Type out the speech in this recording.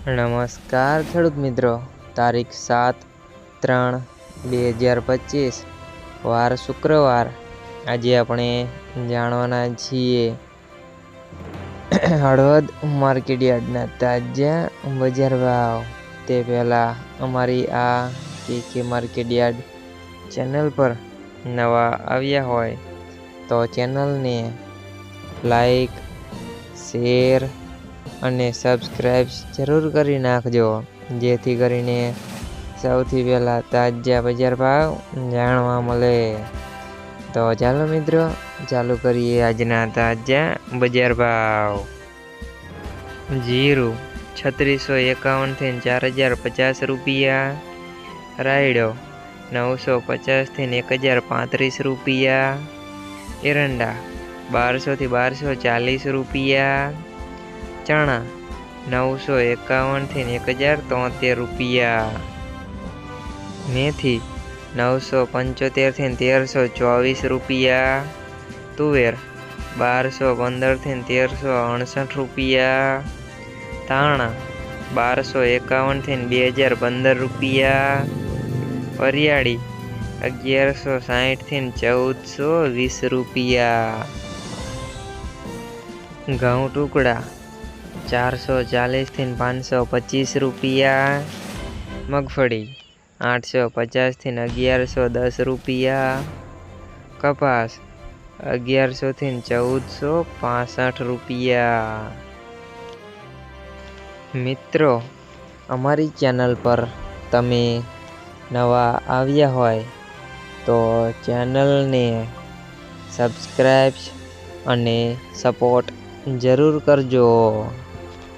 નમસ્કાર ખેડૂત મિત્રો, તારીખ 7/3/2025 વાર શુક્રવાર। આજે આપણે જાણવાના છીએ હળવદ માર્કેટયાર્ડના તાજા બજાર ભાવ। તે પહેલાં અમારી આ કે માર્કેટયાર્ડ ચેનલ પર નવા આવ્યા હોય તો ચેનલને લાઈક, શેર અને સબસ્ક્રાઈબ જરૂર કરી નાખજો, જેથી કરીને સૌથી પહેલાં તાજા બજાર ભાવ જાણવા મળે। તો ચાલો મિત્રો, ચાલુ કરીએ આજના તાજા બજાર ભાવ। જીરું 3651 થી 4050 રૂપિયા, રાયડો 950 થી 1035 રૂપિયા, એરંડા 1200 થી 1240 રૂપિયા, ચણા 951 થી 1073 રૂપિયા, મેથી 975 થી 1324 રૂપિયા, તુવેર 1215 થી 1368 રૂપિયા, ધાણા 1251 થી 2015 રૂપિયા, વરિયાળી 1160 થી 1420 રૂપિયા, ઘઉં ટુકડા 440 થી 525 રૂપિયા, મગફળી 850 થી 1110 રૂપિયા, કપાસ 1100 થી 1465 રૂપિયા। મિત્રો, અમારી ચેનલ પર તમે નવા આવ્યા હોય તો ચેનલને સબસ્ક્રાઈબ અને સપોર્ટ જરૂર કરજો।